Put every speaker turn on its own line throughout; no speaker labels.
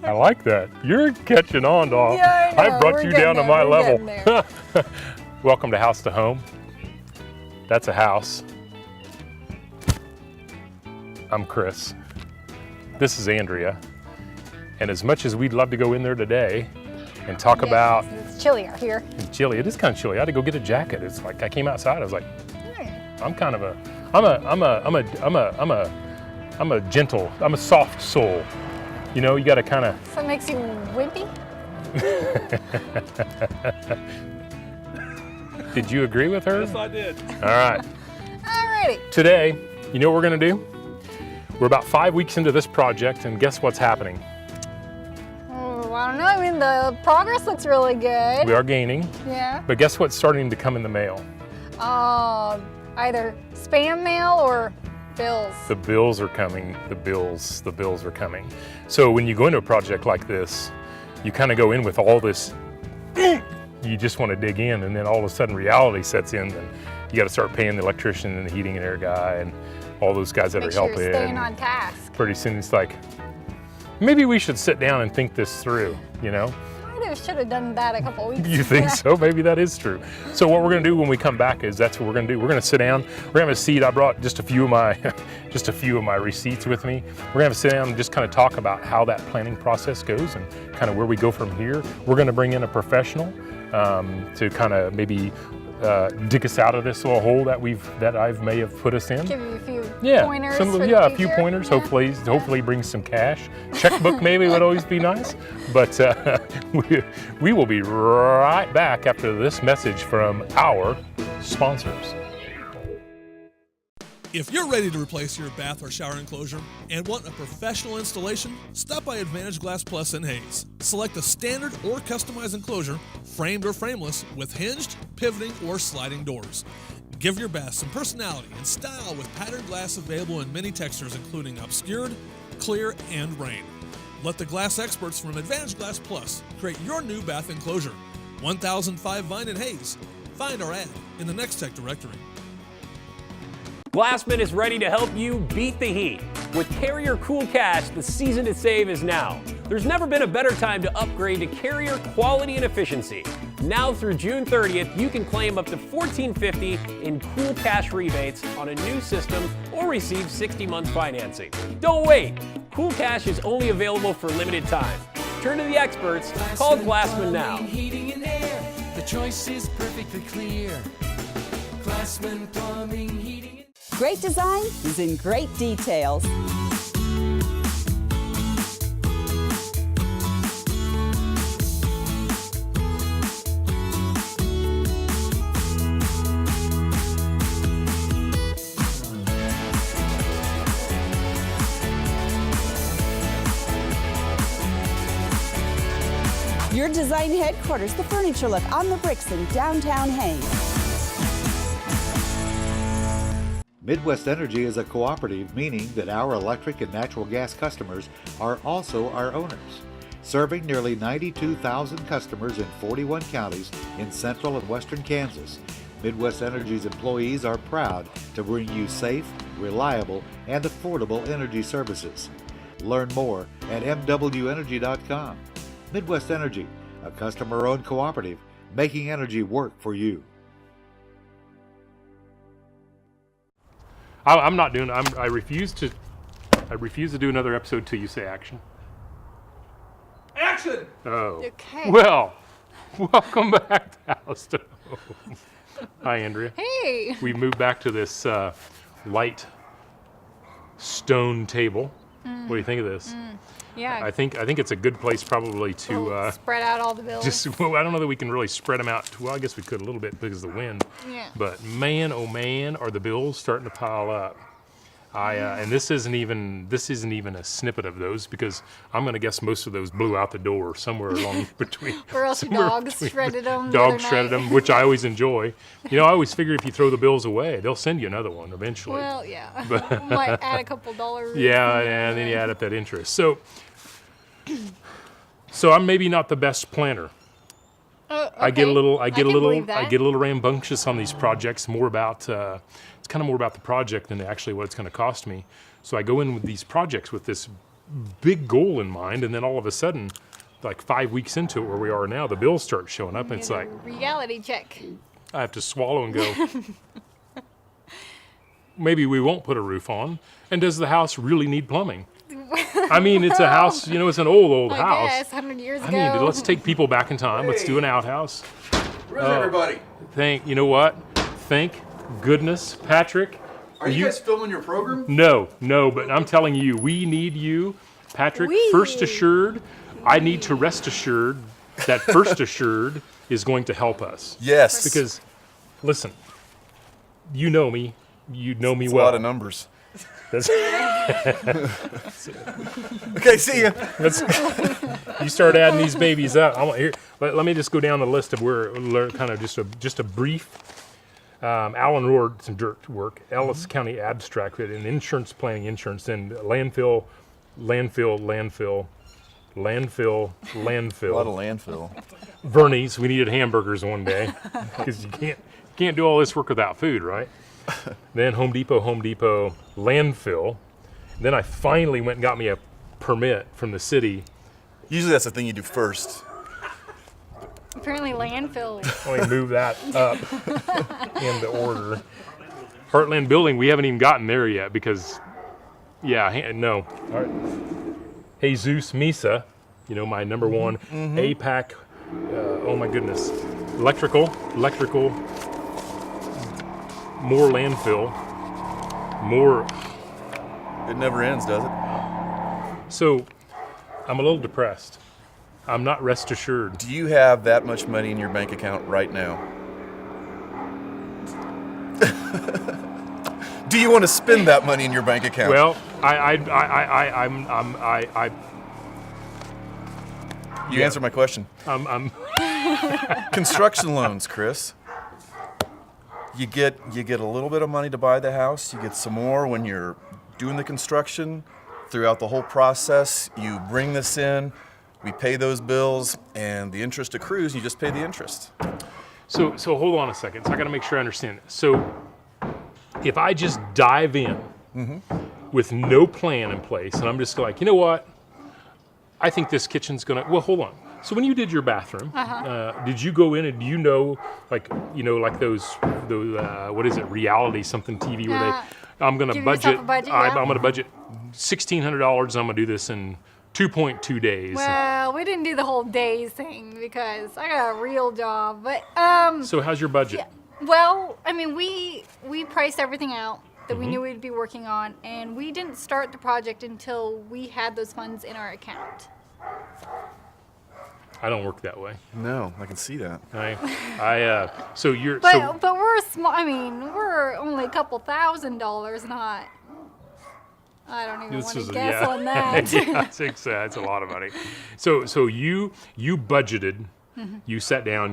I like that. You're catching on, dog.
Yeah, I know.
brought
We're
you
getting
down to
there.
my
We're
level.
getting there.
Welcome to House to Home. That's a house. I'm Chris. This is Andrea. And as much as we'd love to go in there today and talk about
It's chilly out here.
chilly, it is kind of chilly. I had to go get a jacket. It's like I came outside. I was like, I'm a soft soul. You know, you got to kind of.
So it makes you wimpy?
Did you agree with her?
Yes, I did.
All right.
Alrighty.
Today, you know what we're gonna do? We're about 5 weeks into this project, and guess what's happening?
Oh, I don't know. I mean, the progress looks really good.
We are gaining,
Yeah.
but guess what's starting to come in the mail?
Either spam mail or bills.
The bills are coming. The bills are coming. So when you go into a project like this, you kind of go in with all this. You just want to dig in, and then all of a sudden reality sets in, and you got to start paying the electrician and the heating and air guy and all those guys that
Make
are
sure
helping.
you're staying on task.
Pretty soon it's like, maybe we should sit down and think this through, you know?
I should have done that a couple weeks
You think
ago.
so? Maybe that is true. So what we're gonna do when we come back is that's what we're gonna do. We're gonna sit down, we're gonna have a seat. I brought just a few of my receipts with me. We're gonna have to sit down and just kind of talk about how that planning process goes and kind of where we go from here. We're gonna bring in a professional to kind of maybe dig us out of this little hole that I've may have put us in.
Give you a few pointers.
Some,
for the
a few
future.
pointers.
Yeah.
Hopefully bring some cash. Checkbook maybe would always be nice. But we will be right back after this message from our sponsors.
If you're ready to replace your bath or shower enclosure and want a professional installation, stop by Advantage Glass Plus in Hayes. Select a standard or customized enclosure, framed or frameless, with hinged, pivoting, or sliding doors. Give your bath some personality and style with patterned glass available in many textures including obscured, clear, and rain. Let the glass experts from Advantage Glass Plus create your new bath enclosure. 1005 Vine in Hayes. Find our ad in the Next Tech directory.
Glassman is ready to help you beat the heat. With Carrier Cool Cash, the season to save is now. There's never been a better time to upgrade to Carrier quality and efficiency. Now through June 30th, you can claim up to $1,450 in Cool Cash rebates on a new system or receive 60 months financing. Don't wait! Cool Cash is only available for limited time. Turn to the experts. Call Glassman now.
Heating and air. The choice is perfectly clear. Glassman Plumbing, Heating and
Great design is in great details. Your design headquarters, the Furniture Look on the Bricks in downtown Hayes.
Midwest Energy is a cooperative, meaning that our electric and natural gas customers are also our owners. Serving nearly 92,000 customers in 41 counties in central and western Kansas, Midwest Energy's employees are proud to bring you safe, reliable, and affordable energy services. Learn more at mwenergy.com. Midwest Energy, a customer-owned cooperative, making energy work for you.
I refuse to do another episode till you say action.
Action!
Oh.
Okay.
Well, welcome back to House to Home. Hi, Andrea.
Hey.
We moved back to this light stone table. What do you think of this?
Yeah.
I think it's a good place probably to
spread out all the bills.
well, I don't know that we can really spread them out. Well, I guess we could a little bit because of the wind.
Yeah.
But man, oh man, are the bills starting to pile up. And this isn't even a snippet of those because I'm going to guess most of those blew out the door somewhere along between.
Or else
somewhere
dogs
between-
shredded them.
Dogs shredded them, which I always enjoy. You know, I always figure if you throw the bills away, they'll send you another one eventually.
Well, yeah. Might add a couple dollars.
Yeah, and then you add up that interest. So I'm maybe not the best planner.
Okay.
I get a little
believe that.
rambunctious on these projects. It's kind of more about the project than actually what it's going to cost me. So I go in with these projects with this big goal in mind, and then all of a sudden, like 5 weeks into it, where we are now, the bills start showing up, and it's like
reality check.
I have to swallow and go. Maybe we won't put a roof on. And does the house really need plumbing? I mean, it's a house. It's an old
I
house.
guess 100 years ago.
I mean, let's take people back in time. Let's do an outhouse.
Where's everybody?
You know what? Thank goodness, Patrick.
Are you guys filming your program?
No, but I'm telling you, we need you, Patrick.
We.
First Assured. I need to rest assured that First Assured is going to help us.
Yes.
Because, listen, you know me. You know me
It's
well.
a lot of numbers.
That's,
Okay, see ya.
you start adding these babies up. Let me just go down the list of where kind of just a brief. Alan Roard, some dirt work. Ellis County Abstract, in insurance planning, insurance, and landfill.
A lot of landfill.
Vernie's, we needed hamburgers one day because you can't do all this work without food, right? Then Home Depot, landfill. Then I finally went and got me a permit from the city.
Usually that's the thing you do first.
Apparently landfill.
Let me move that up in the order. Heartland Building, we haven't even gotten there yet because, no. All right. Jesus Mesa, my number one. APAC, oh my goodness. Electrical, more landfill, more.
It never ends, does it?
So, I'm a little depressed. I'm not rest assured.
Do you have that much money in your bank account right now? Do you want to spend that money in your bank account?
Well,
you answered my question.
I'm
Construction loans, Chris. You get a little bit of money to buy the house. You get some more when you're doing the construction. Throughout the whole process, you bring this in. We pay those bills, and the interest accrues. You just pay the interest.
So hold on a second. So I got to make sure I understand. So if I just dive in with no plan in place, and I'm just like, you know what? I think this kitchen's gonna. Well, hold on. So when you did your bathroom, did you go in and like those what is it, reality something TV where I'm gonna
Give
budget.
yourself a budget,
I'm gonna budget $1,600. I'm gonna do this in 2.2 days.
Well, we didn't do the whole days thing because I got a real job. But
So how's your budget?
well, I mean, we priced everything out that we knew we'd be working on, and we didn't start the project until we had those funds in our account.
I don't work that way.
No, I can see that.
So you're.
But we're small. I mean, we're only a couple $1,000, not. I don't even want to guess on that.
It's a lot of money. So you budgeted. You sat down.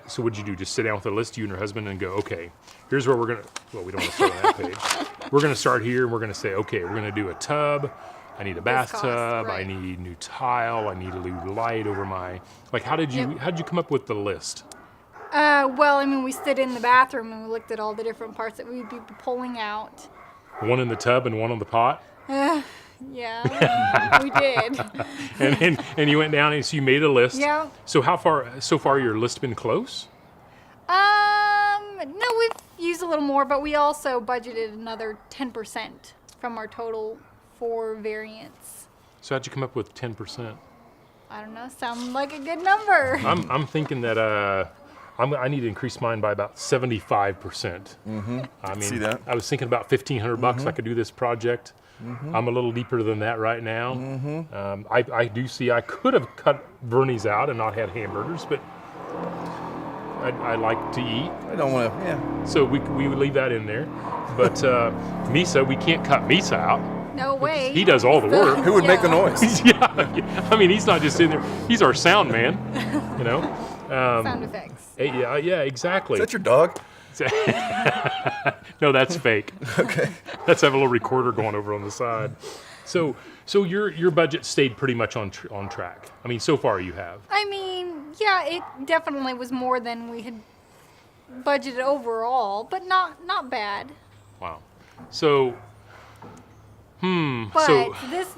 So what'd you do? Just sit down with a list, you and your husband, and go, okay, here's where we're gonna. Well, we don't want to start on that page. We're gonna start here, and we're gonna say, okay, we're gonna do a tub. I need a bathtub.
right.
I need new tile. I need a new light over my. Like, how did you come up with the list?
Well, I mean, we stood in the bathroom and we looked at all the different parts that we'd be pulling out.
One in the tub and one on the pot.
Yeah, we did.
And you went down and so you made a list.
Yeah.
So so far your list been close?
No, we've used a little more, but we also budgeted another 10% from our total for variance.
So how'd you come up with 10%?
I don't know. Sound like a good number.
I'm thinking that I need to increase mine by about 75%. I mean,
See that?
I was thinking about $1,500. I could do this project. I'm a little deeper than that right now. I do see I could have cut Vernie's out and not had hamburgers, but I like to eat.
I don't want to. Yeah.
So we would leave that in there. But Misa, we can't cut Misa out.
No way.
He does all the work.
Who would make the noise?
Yeah. I mean, he's not just in there. He's our sound man,
Sound effects.
Yeah, exactly.
Is that your dog?
No, that's fake.
Okay.
Let's have a little recorder going over on the side. So your budget stayed pretty much on track. I mean, so far you have.
I mean, yeah, it definitely was more than we had budgeted overall, but not bad.
Wow. So
But
So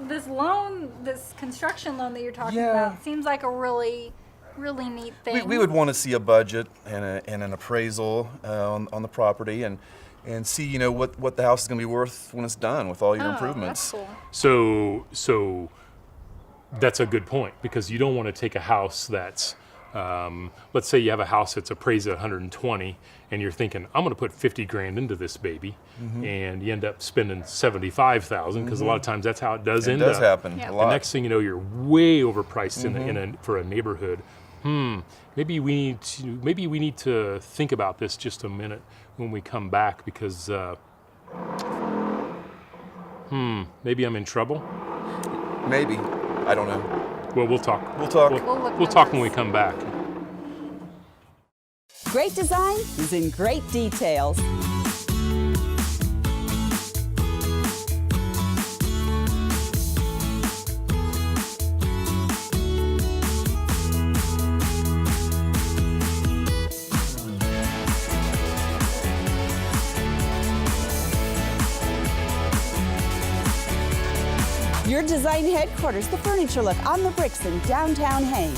this loan, this construction loan that you're talking
Yeah.
about, seems like a really neat thing.
We would want to see a budget and an appraisal on the property and see, you know, what the house is going to be worth when it's done with all your improvements.
That's cool.
So that's a good point, because you don't want to take a house that's, let's say you have a house that's appraised at 120 and you're thinking, I'm going to put 50 grand into this baby, and you end up spending 75,000, because a lot of times that's how it does end up.
It does happen
Yeah.
a
The
lot.
The next thing you know, you're way overpriced for a neighborhood. Maybe we need to think about this just a minute when we come back, because maybe I'm in trouble.
Maybe. I don't know.
Well, we'll talk.
We'll talk.
We'll talk when we come back.
Great design is in great details. Your design headquarters, the Furniture Look on the Bricks in downtown Haines.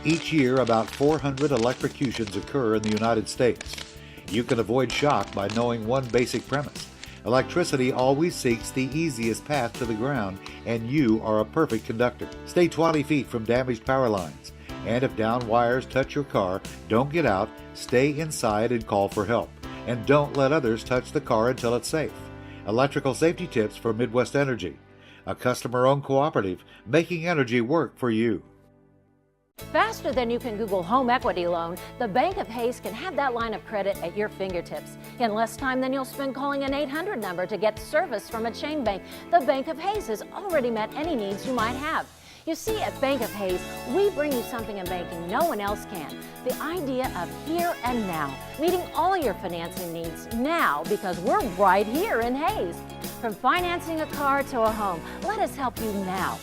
Each year, about 400 electrocutions occur in the United States. You can avoid shock by knowing one basic premise. Electricity always seeks the easiest path to the ground, and you are a perfect conductor. Stay 20 feet from damaged power lines. And if down wires touch your car, don't get out, stay inside and call for help. And don't let others touch the car until it's safe. Electrical safety tips for Midwest Energy, a customer-owned cooperative making energy work for you.
Faster than you can Google home equity loan, the Bank of Hays can have that line of credit at your fingertips in less time than you'll spend calling an 800 number to get service from a chain bank. The Bank of Hays has already met any needs you might have. You see, at Bank of Hays, we bring you something in banking no one else can. The idea of here and now, meeting all your financing needs now, because we're right here in Hays. From financing a car to a home, let us help you now.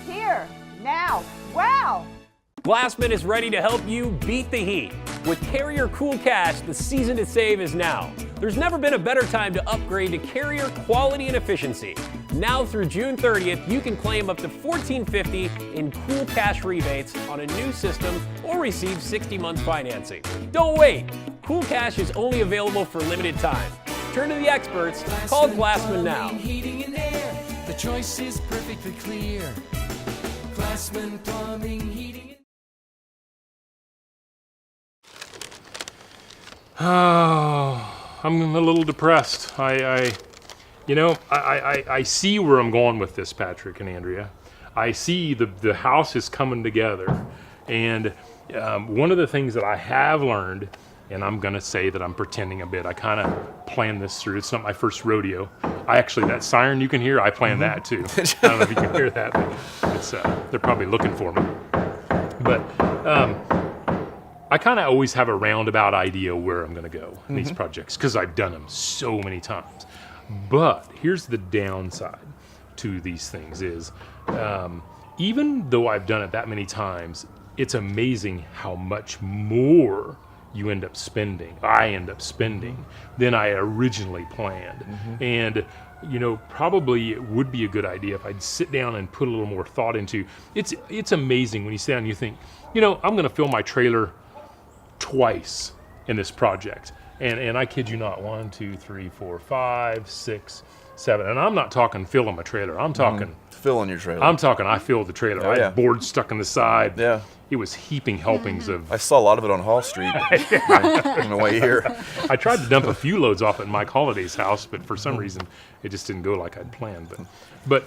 Here, now, wow!
Glassman is ready to help you beat the heat. With Carrier Cool Cash, the season to save is now. There's never been a better time to upgrade to Carrier quality and efficiency. Now through June 30th, you can claim up to $14.50 in Cool Cash rebates on a new system or receive 60 months financing. Don't wait. Cool Cash is only available for limited time. Turn to the experts. Call Glassman now.
Heating and air. The choice is perfectly clear. Glassman Plumbing, Heating and
Oh, I'm a little depressed. I see where I'm going with this, Patrick and Andrea. I see the house is coming together, and one of the things that I have learned, and I'm gonna say that I'm pretending a bit. I kind of planned this through. It's not my first rodeo. That siren you can hear, I planned that too. I don't know if you can hear that, but it's they're probably looking for me. But I kind of always have a roundabout idea where I'm going to go in these projects, because I've done them so many times. But here's the downside to these things is, even though I've done it that many times, it's amazing how much more you end up spending, I end up spending, than I originally planned. And probably it would be a good idea if I'd sit down and put a little more thought into it. It's amazing when you sit down and you think, I'm going to fill my trailer twice in this project, and I kid you not, 1, 2, 3, 4, 5, 6, 7, and I'm not talking filling my trailer. I'm talking
Filling your trailer.
I'm talking I filled the trailer. I
yeah.
had boards stuck in the side.
Yeah.
It was heaping helpings of.
I saw a lot of it on Hall Street on the way here.
I tried to dump a few loads off at Mike Holliday's house, but for some reason it just didn't go like I'd planned. But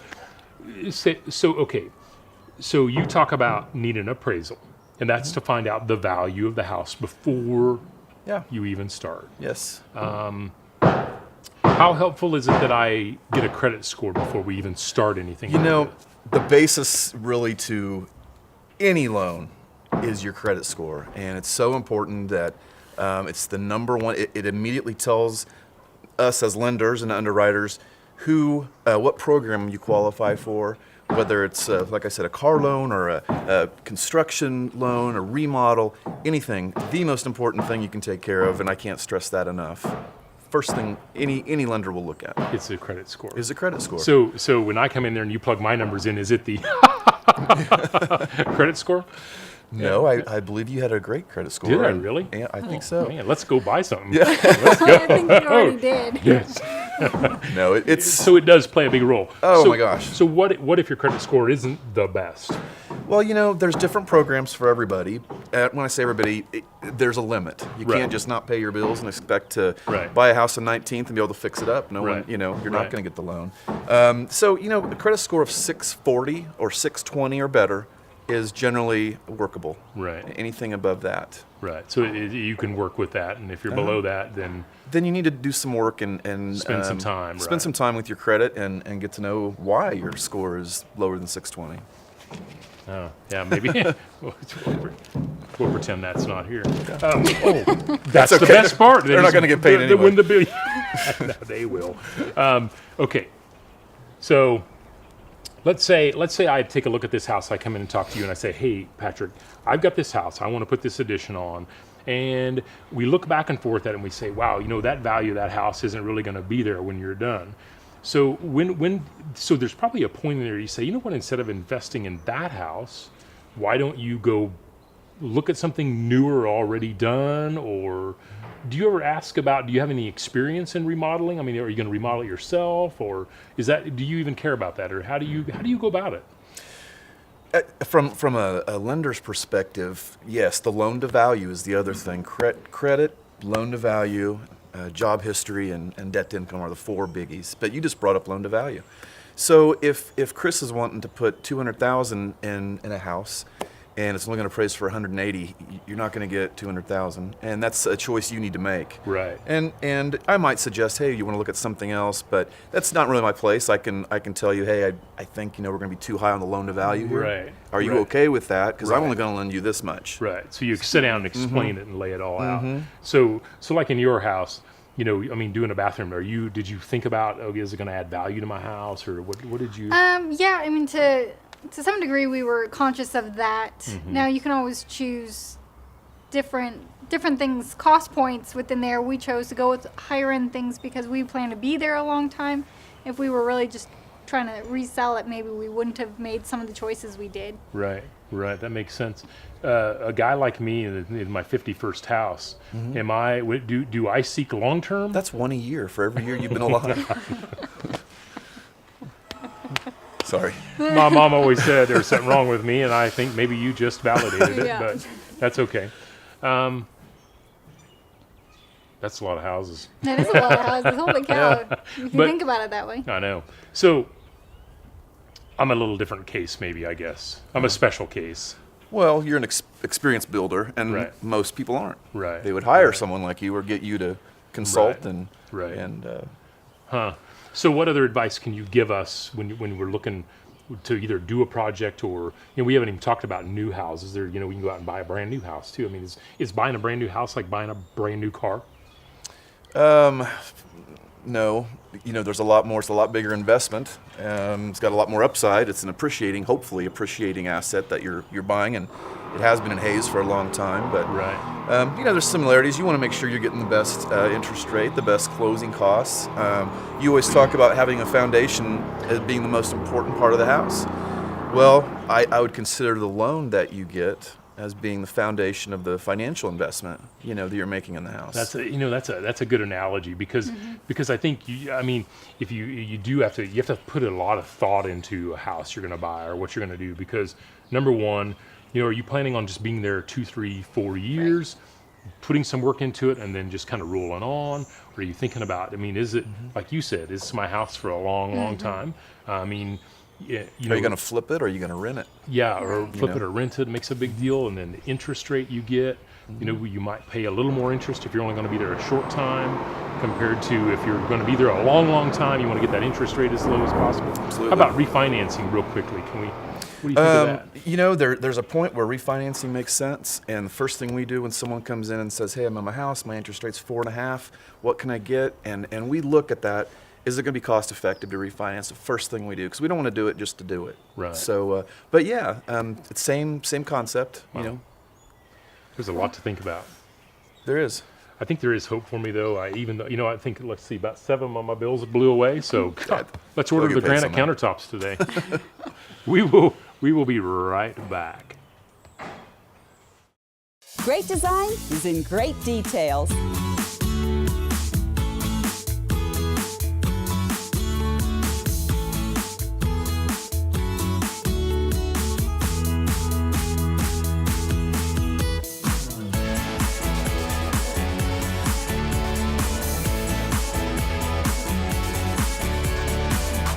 so you talk about needing an appraisal, and that's to find out the value of the house before you even start.
Yes.
How helpful is it that I get a credit score before we even start anything?
The basis really to any loan is your credit score, and it's so important that it's the number one. It immediately tells us as lenders and underwriters what program you qualify for, whether it's, like I said, a car loan or a construction loan, a remodel, anything. The most important thing you can take care of, and I can't stress that enough, first thing any lender will look at
It's a credit score.
is a credit score.
So when I come in there and you plug my numbers in, is it the credit score?
no, I believe you had a great credit score.
Did I
and-
really?
Yeah, I think so.
Man, let's go buy something.
I think you already did.
Yes.
No, it's
So it does play a big role.
Oh,
So-
my gosh.
So what if your credit score isn't the best?
well, there's different programs for everybody. When I say everybody, there's a limit. You
Right.
can't just not pay your bills and expect to
Right.
buy a house on 19th and be able to fix it up. No
Right.
one, you're
Right.
not going to get the loan. So a credit score of 640 or 620 or better is generally workable.
Right.
Anything above that.
Right. So you can work with that, and if you're below that, then
Then you need to do some work and
Spend some time,
Spend
right.
some time with your credit and get to know why your score is lower than 620.
yeah, maybe we'll pretend that's not here. That's the
okay.
best part.
They're not gonna get paid
They win
anyway.
the bill. No, they will. Okay. So let's say I take a look at this house. I come in and talk to you, and I say, "Hey, Patrick, I've got this house. I want to put this addition on." And we look back and forth at it, and we say, "Wow, that value of that house isn't really going to be there when you're done." So so there's probably a point in there you say, "You know what? Instead of investing in that house, why don't you go look at something newer already done?" Or do you ever ask about, do you have any experience in remodeling? I mean, are you going to remodel it yourself, or do you even care about that, or how do you go about it?
From a lender's perspective, yes, the loan to value is the other thing. Credit, loan to value, job history, and debt to income are the four biggies. But you just brought up loan to value. So if Chris is wanting to put $200,000 in a house, and it's only going to appraise for 180, you're not going to get 200,000, and that's a choice you need to make.
Right.
And I might suggest, hey, you want to look at something else, but that's not really my place. I can tell you, hey, I think we're going to be too high on the loan to value here.
Right.
Are you
Right.
okay with that? Because I'm
Right.
only going to lend you this much.
Right. So you sit down and explain it and lay it all out. So like in your house, doing a bathroom, did you think about, is it going to add value to my house, or what did you?
Yeah, I mean, to some degree, we were conscious of that. Now, you can always choose different things, cost points within there. We chose to go with higher end things because we plan to be there a long time. If we were really just trying to resell it, maybe we wouldn't have made some of the choices we did.
Right. That makes sense. A guy like me in my 51st house, do I seek long term?
That's one a year for every year you've been alive. Sorry.
My mom always said there was something wrong with me, and I think maybe you just validated it,
Yeah.
but that's okay. That's a lot of houses.
That is a lot of houses. Holy cow. If you
But-
think about it that way.
I know. So I'm a little different case, maybe, I guess. I'm a special case.
Well, you're an experienced builder, and
Right.
most people aren't.
Right.
They would hire someone like you or get you to consult
Right.
and
So what other advice can you give us when we're looking to either do a project, or we haven't even talked about new houses. We can go out and buy a brand new house too. I mean, is buying a brand new house like buying a brand new car?
No, there's a lot more. It's a lot bigger investment. It's got a lot more upside. It's an hopefully appreciating asset that you're buying, and it has been in Hayes for a long time. But
Right.
there's similarities. You want to make sure you're getting the best interest rate, the best closing costs. You always talk about having a foundation as being the most important part of the house. Well, I would consider the loan that you get as being the foundation of the financial investment, that you're making in the house.
That's a good analogy because I think if you do have to put a lot of thought into a house you're going to buy or what you're going to do, because number one, are you planning on just being there 2, 3, 4 years, putting some work into it and then just kind of rolling on? Or are you thinking about, is it, like you said, is this my house for a long time? Yeah,
are you going to flip it or are you going to rent it?
Yeah, or flip it or rent it makes a big deal. And then the interest rate you get, you might pay a little more interest if you're only going to be there a short time compared to if you're going to be there a long time. You want to get that interest rate as low as possible.
Absolutely.
How about refinancing real quickly? What do you think of that?
There's a point where refinancing makes sense, and the first thing we do when someone comes in and says, hey, I'm in my house, my interest rate's 4.5, what can I get? And we look at that. Is it going to be cost effective to refinance? The first thing we do, because we don't want to do it just to do it.
Right.
So, but yeah, it's same concept.
Wow. There's a lot to think about.
There is.
I think there is hope for me though. Even though, I think, let's see, about 7 of my bills blew away. So God, let's order the granite countertops today. We will be right back.
Great design is in great details.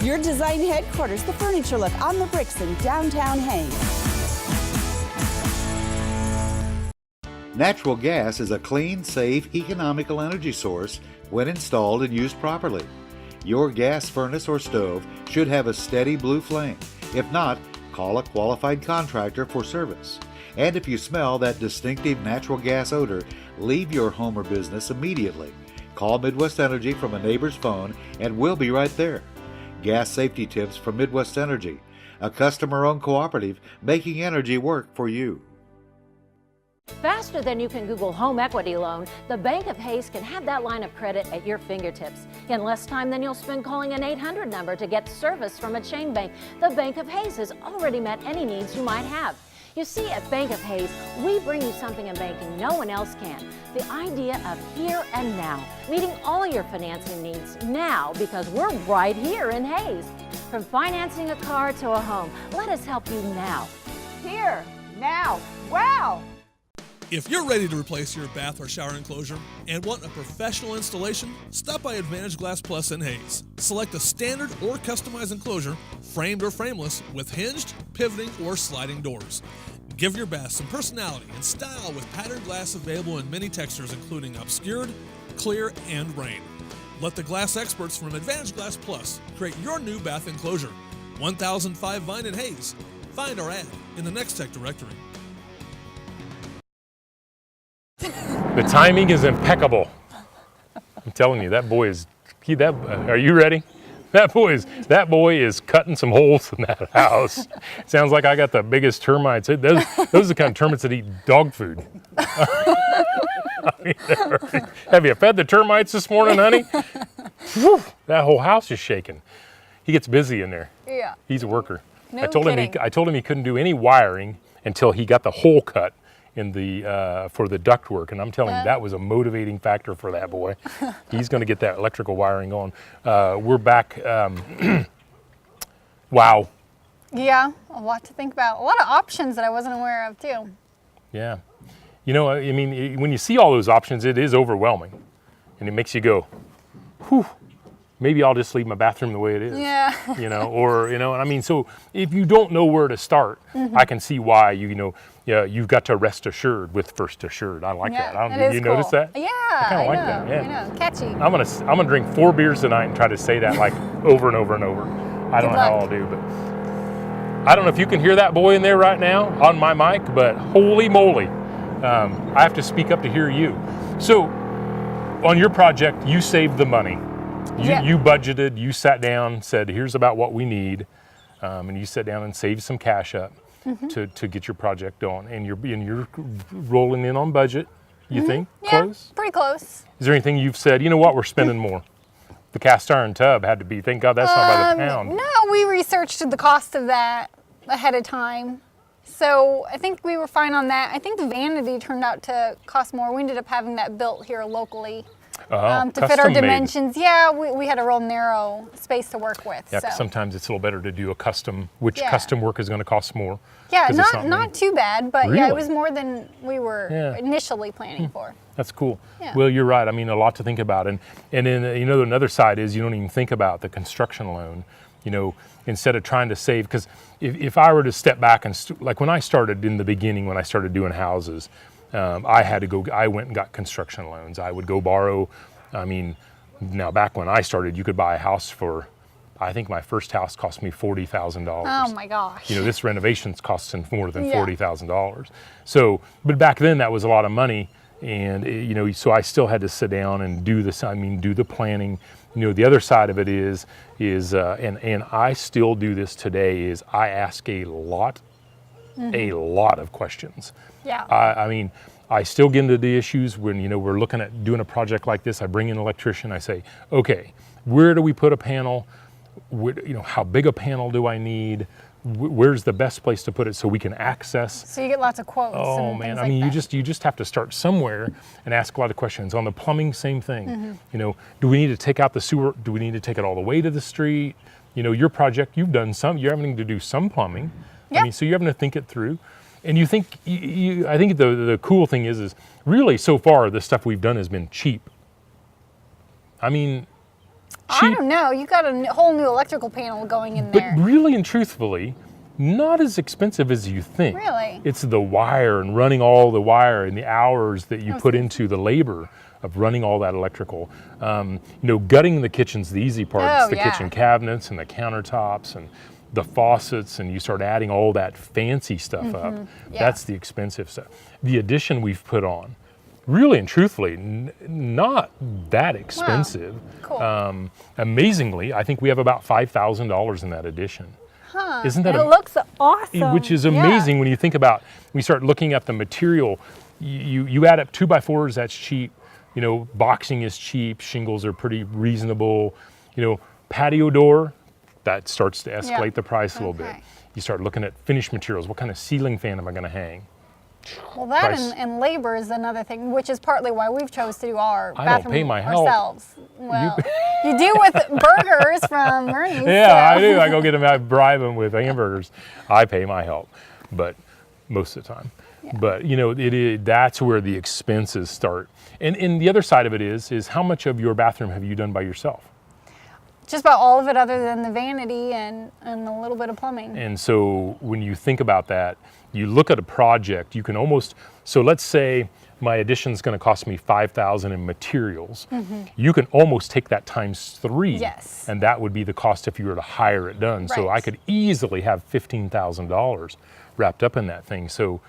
Your design headquarters, the Furniture Look on the Bricks in downtown Haines.
Natural gas is a clean, safe, economical energy source when installed and used properly. Your gas furnace or stove should have a steady blue flame. If not, call a qualified contractor for service. And if you smell that distinctive natural gas odor, leave your home or business immediately. Call Midwest Energy from a neighbor's phone and we'll be right there. Gas safety tips from Midwest Energy, a customer-owned cooperative making energy work for you.
Faster than you can Google home equity loan, the Bank of Hays can have that line of credit at your fingertips in less time than you'll spend calling an 800 number to get service from a chain bank. The Bank of Hays has already met any needs you might have. You see, at Bank of Hays, we bring you something in banking no one else can. The idea of here and now, meeting all your financing needs now because we're right here in Hays. From financing a car to a home, let us help you now.
Here, now, wow!
If you're ready to replace your bath or shower enclosure and want a professional installation, stop by Advantage Glass Plus in Hays. Select a standard or customized enclosure, framed or frameless, with hinged, pivoting, or sliding doors. Give your bath some personality and style with patterned glass available in many textures including obscured, clear, and rain. Let the glass experts from Advantage Glass Plus create your new bath enclosure. 1005 Vine in Hays. Find our ad in the Next Tech directory.
The timing is impeccable. I'm telling you, that boy is. Are you ready? That boy is cutting some holes in that house. Sounds like I got the biggest termites. Those are the kind of termites that eat dog food. Have you fed the termites this morning, honey? Whew, that whole house is shaking. He gets busy in there.
Yeah.
He's a worker.
No
I told him he couldn't do any wiring until he got the hole cut in the for the ductwork, and I'm telling you, that was a motivating factor for that boy. He's going to get that electrical wiring on. We're back. Wow.
Yeah, a lot to think about. A lot of options that I wasn't aware of too.
Yeah. I mean, when you see all those options, it is overwhelming, and it makes you go, whew. Maybe I'll just leave my bathroom the way it is.
Yeah.
And I mean, so if you don't know where to start, I can see why you've got to rest assured with First Assured. I like that. Did you notice that?
Yeah,
I kind of like that. Yeah.
I know, catchy.
I'm gonna drink 4 beers tonight and try to say that like over and over and over. I don't know how I'll do, but I don't know if you can hear that boy in there right now on my mic, but holy moly, I have to speak up to hear you. So on your project, you saved the money. You budgeted, you sat down, said, here's about what we need, and you sat down and saved some cash up to get your project on. And you're rolling in on budget, you think?
Yeah,
close?
pretty close.
Is there anything you've said, you know what, we're spending more? The cast iron tub had to be, thank God that's not by the pound.
No, we researched the cost of that ahead of time. So I think we were fine on that. I think the vanity turned out to cost more. We ended up having that built here locally. To fit our dimensions. Made. Yeah, we had a real narrow space to work with.
Yeah, so. Sometimes it's a little better to do a custom, custom work is going to cost more.
Yeah, not too bad, but really? Yeah, it was more than we were initially planning for.
That's cool.
Yeah.
Well, you're right. I mean, a lot to think about. And then, another side is you don't even think about the construction loan, instead of trying to save. Because if I were to step back and, like when I started in the beginning, when I started doing houses, I went and got construction loans. I would go borrow. I mean, now back when I started, you could buy a house for, I think my first house cost me $40,000.
Oh my gosh.
This renovation's costing more than $40,000. So, but back then that was a lot of money. And, so I still had to sit down and do this. I mean, do the planning. The other side of it is and I still do this today, is I ask a lot of questions.
Yeah.
I mean, I still get into the issues when, you know, we're looking at doing a project like this. I bring in an electrician. I say, okay, where do we put a panel? You know, how big a panel do I need? Where's the best place to put it so we can access?
So you get lots of quotes.
Oh
and
man,
things
I mean,
like that.
you just have to start somewhere and ask a lot of questions. On the plumbing, same thing.
Mm-hmm.
You know, do we need to take out the sewer? Do we need to take it all the way to the street? You know, your project, you've done some. You're having to do some plumbing.
Yep.
I mean, so you're having to think it through. And you think, I think the cool thing is really so far the stuff we've done has been cheap. I mean,
I
cheap,
don't know. You got a whole new electrical panel going in
but
there.
really and truthfully, not as expensive as you think.
Really?
It's the wire and running all the wire and the hours that you put into the labor of running all that electrical. You know, gutting the kitchen's the easy part.
Oh,
It's the
yeah.
kitchen cabinets and the countertops and the faucets, and you start adding all that fancy stuff up.
Mm-hmm. Yeah.
That's the expensive stuff. The addition we've put on, really and truthfully, not that expensive.
Cool.
Amazingly, I think we have about $5,000 in that addition.
Huh.
Isn't that
And it looks awesome.
which is
Yeah.
amazing when you think about, we start looking at the material, you add up 2x4s, that's cheap, you know, boxing is cheap, shingles are pretty reasonable, you know, patio door, that starts to escalate
Yeah.
the price a little bit.
Okay.
You start looking at finished materials, what kind of ceiling fan am I gonna hang?
Well, that
price.
and labor is another thing, which is partly why we've chose to do our
I don't
bathroom
pay my help.
ourselves. Well, you do with burgers from Ernie's.
Yeah,
so.
I do, I go get them, I bribe them with hamburgers. I pay my help, but most of the time. But you know, that's where the expenses start. And the other side of it is how much of your bathroom have you done by yourself?
Just about all of it other than the vanity and a little bit of plumbing.
And so when you think about that, you look at a project, you can almost, so let's say my addition's gonna cost me $5,000 in materials. You can almost take that times 3.
Yes.
And that would be the cost if you were to hire it done. So I
Right.
could easily have $15,000 wrapped up in that thing. So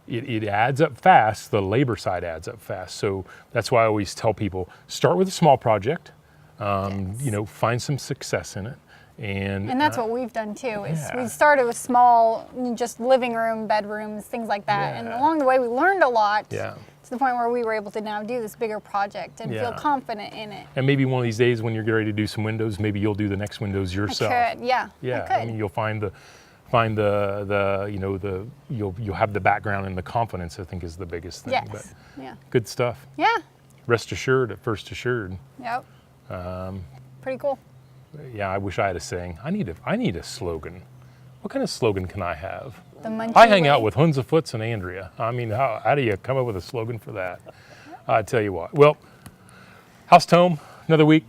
it adds up fast, the labor side adds up fast. So that's why I always tell people, start with a small project, you know, find some success in it. And
that's what we've done too. Is
yeah.
we started with small, just living room, bedrooms, things like that. And
Yeah.
along the way, we learned a lot.
Yeah.
To the point where we were able to now do this bigger project and feel
Yeah.
confident in it.
And maybe one of these days when you're getting ready to do some windows, maybe you'll do the next windows yourself.
I could, yeah.
Yeah,
I could.
mean, you'll find the you know, you'll have the background and the confidence, I think, is the biggest thing.
Yes.
But
Yeah.
good stuff.
Yeah.
Rest assured at first assured.
Yep. Pretty cool.
Yeah, I wish I had a saying. I need a slogan. What kind of slogan can I have?
The Munchie
I hang out
way.
with Hunza Foots and Andrea. I mean, how do you come up with a slogan for that? I tell you what. Well, House Tome, another week.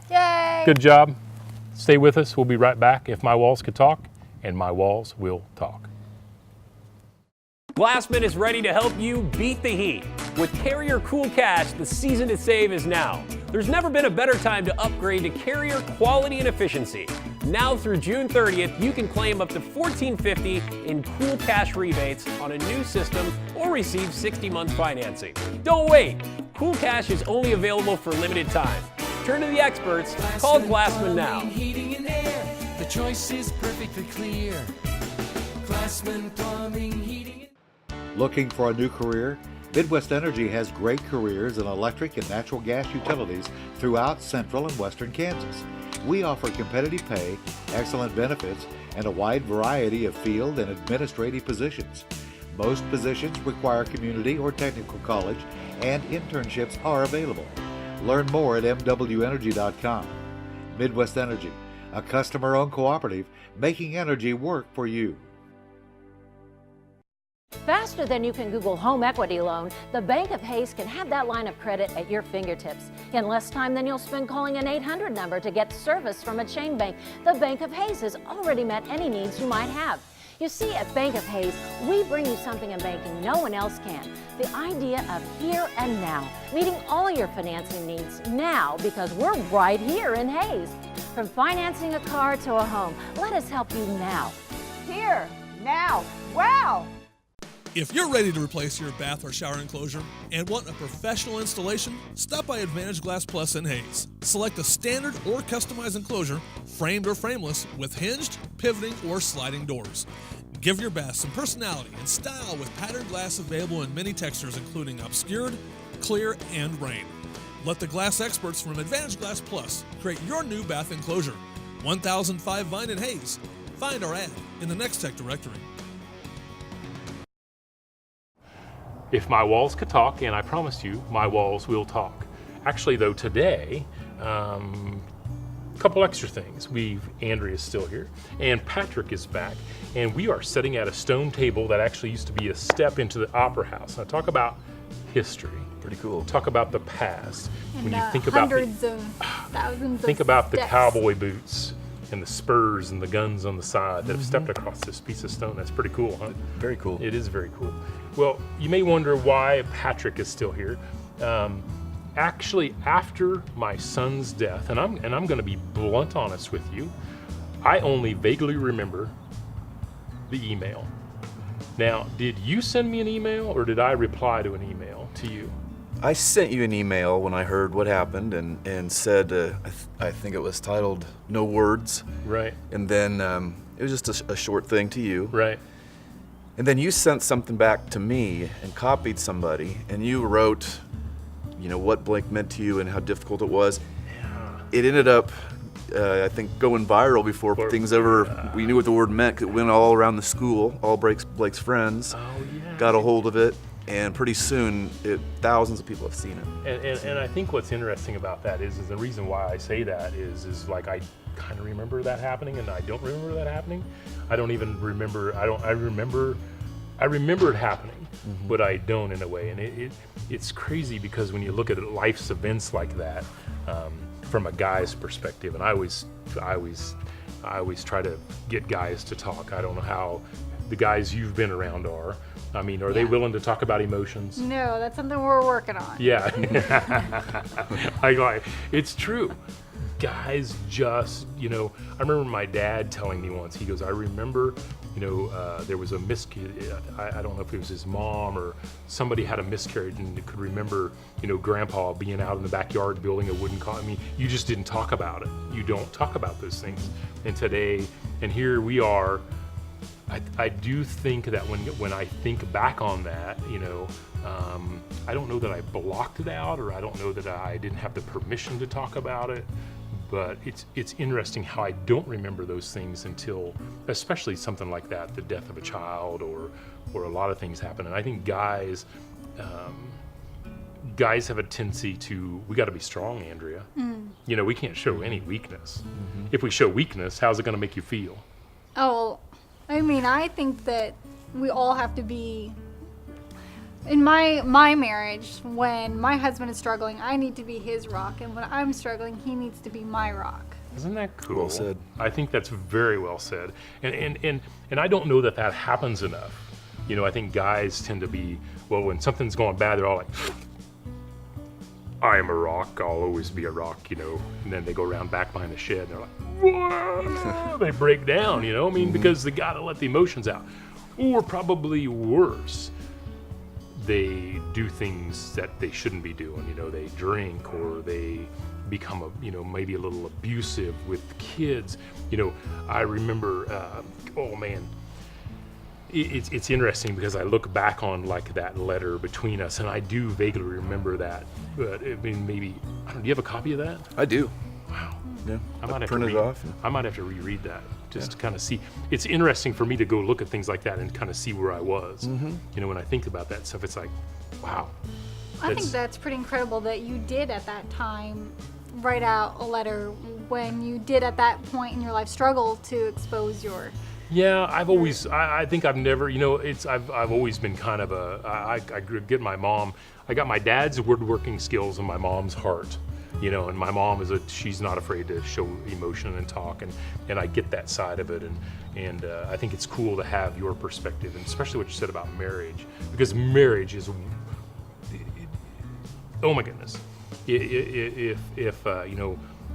Yay.
Good job. Stay with us. We'll be right back. If my walls could talk, and my walls will talk.
Glassman is ready to help you beat the heat. With Carrier Cool Cash, the season to save is now. There's never been a better time to upgrade to Carrier quality and efficiency. Now through June 30th, you can claim up to $14.50 in Cool Cash rebates on a new system or receive 60-month financing. Don't wait. Cool Cash is only available for limited time. Turn to the experts. Call Glassman now.
Heating and air, the choice is perfectly clear. Glassman Plumbing, Heating and
Looking for a new career? Midwest Energy has great careers in electric and natural gas utilities throughout central and western Kansas. We offer competitive pay, excellent benefits, and a wide variety of field and administrative positions. Most positions require community or technical college, and internships are available. Learn more at mwenergy.com. Midwest Energy, a customer-owned cooperative making energy work for you.
Faster than you can Google home equity loan, the Bank of Hayes can have that line of credit at your fingertips in less time than you'll spend calling an 800 number to get service from a chain bank. The Bank of Hayes has already met any needs you might have. You see, at Bank of Hayes, we bring you something in banking no one else can. The idea of here and now, meeting all your financing needs now because we're right here in Hayes. From financing a car to a home, let us help you now.
Here, now, wow!
If you're ready to replace your bath or shower enclosure and want a professional installation, stop by Advantage Glass Plus in Hayes. Select a standard or customized enclosure, framed or frameless, with hinged, pivoting, or sliding doors. Give your bath some personality and style with patterned glass available in many textures, including obscured, clear, and rain. Let the glass experts from Advantage Glass Plus create your new bath enclosure. 1005 Vine and Hayes. Find our ad in the Next Tech directory.
If my walls could talk, and I promise you, my walls will talk. Actually, though, today, a couple extra things. Andrea's still here, and Patrick is back, and we are sitting at a stone table that actually used to be a step into the Opera House. Now, talk about history.
Pretty cool.
Talk about the past.
And
When you think about
hundreds of thousands
think
of
about the
steps.
cowboy boots and the spurs and the guns on the side that have stepped across this piece of stone. That's pretty cool, huh?
Very cool.
It is very cool. Well, you may wonder why Patrick is still here. Actually, after my son's death, and I'm going to be blunt honest with you, I only vaguely remember the email. Now, did you send me an email, or did I reply to an email to you?
I sent you an email when I heard what happened and said, I think it was titled No Words.
Right.
And then it was just a short thing to you.
Right.
And then you sent something back to me and copied somebody, and you wrote, what Blink meant to you and how difficult it was.
Yeah.
It ended up, I think, going viral before things ever, we knew what the word meant. It went all around the school, all Blake's friends got a hold of it. And pretty soon, thousands of people have seen it.
And I think what's interesting about that is the reason why I say that is like I kind of remember that happening, and I don't remember that happening. I don't even remember. I remember it happening, but I don't in a way. And it's crazy because when you look at life's events like that from a guy's perspective, and I always try to get guys to talk. I don't know how the guys you've been around are. I mean, are they willing to talk about emotions?
No, that's something we're working on.
Yeah. It's true. Guys just, I remember my dad telling me once, he goes, I remember, there was a miscarriage. I don't know if it was his mom or somebody had a miscarriage and could remember, grandpa being out in the backyard building a wooden car. I mean, you just didn't talk about it. You don't talk about those things. And today, and here we are, I do think that when I think back on that, I don't know that I blocked it out, or I don't know that I didn't have the permission to talk about it, but it's interesting how I don't remember those things until, especially something like that, the death of a child or a lot of things happen. And I think guys have a tendency to, we got to be strong, Andrea. We can't show any weakness. If we show weakness, how's it going to make you feel?
Oh, I mean, I think that we all have to be, in my marriage, when my husband is struggling, I need to be his rock, and when I'm struggling, he needs to be my rock.
Isn't that cool?
Well said.
I think that's very well said. And I don't know that happens enough. I think guys tend to be, well, when something's going bad, they're all like, I am a rock, I'll always be a rock, and then they go around back behind the shed and they're like, whoa, they break down, because they gotta let the emotions out. Or probably worse, they do things that they shouldn't be doing, they drink, or they become maybe a little abusive with kids. I remember, it's interesting because I look back on like that letter between us, and I do vaguely remember that. But I mean, maybe do you have a copy of that?
I do.
Wow.
Yeah.
I might have
print
to
it off.
I might have to reread that just to kind of see. It's interesting for me to go look at things like that and kind of see where I was. When I think about that stuff, it's like, wow.
I think that's pretty incredible that you did at that time write out a letter when you did at that point in your life struggle to expose your.
Yeah, I think I've never, I've always been kind of I get my mom, I got my dad's woodworking skills and my mom's heart, and my mom she's not afraid to show emotion and talk, and I get that side of it, and I think it's cool to have your perspective, and especially what you said about marriage, because marriage is, oh my goodness, if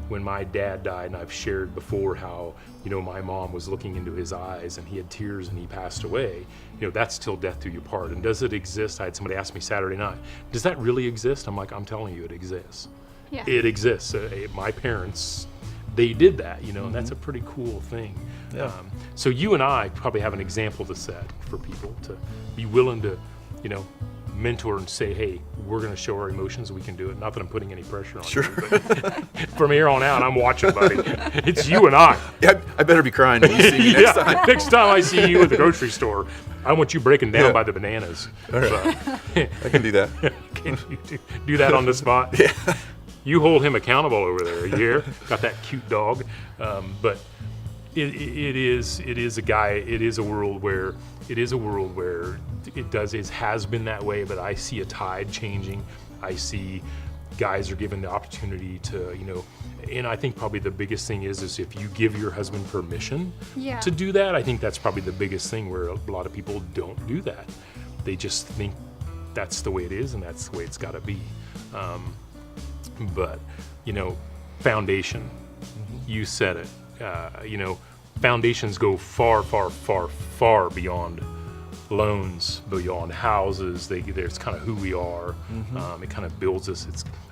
when my dad died, and I've shared before how, my mom was looking into his eyes and he had tears and he passed away, that's till death do you part. And does it exist? I had somebody ask me Saturday night, does that really exist? I'm like, I'm telling you, it exists.
Yeah.
It exists. My parents they did that, you know, and that's a pretty cool thing.
Yeah.
So you and I probably have an example to set for people to be willing to, you know, mentor and say, hey, we're going to show our emotions, we can do it. Not that I'm putting any pressure on you, but from here on out, I'm watching, buddy. It's you and I.
Yeah, I better be crying when you see me next time.
Next time I see you at the grocery store, I want you breaking down
Yeah.
by the bananas.
All right. I can do that.
Can you do that on the spot?
Yeah.
You hold him accountable over there. You hear? Got that cute dog, but it is a guy. It is a world where it has been that way. But I see a tide changing. I see guys are given the opportunity to, you know, and I think probably the biggest thing is if you give your husband permission
Yeah.
to do that. I think that's probably the biggest thing where a lot of people don't do that. They just think that's the way it is and that's the way it's got to be. But, you know, foundation, you said it, you know, foundations go far, far, far, far beyond loans, beyond houses. There's kind of who we are. It kind of builds us.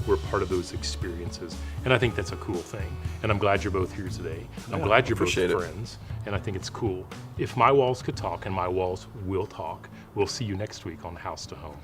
We're part of those experiences. And I think that's a cool thing. And I'm glad you're both here today. I'm glad you're both
appreciate it.
friends. And I think it's cool. If my walls could talk, and my walls will talk, we'll see you next week on House to Home.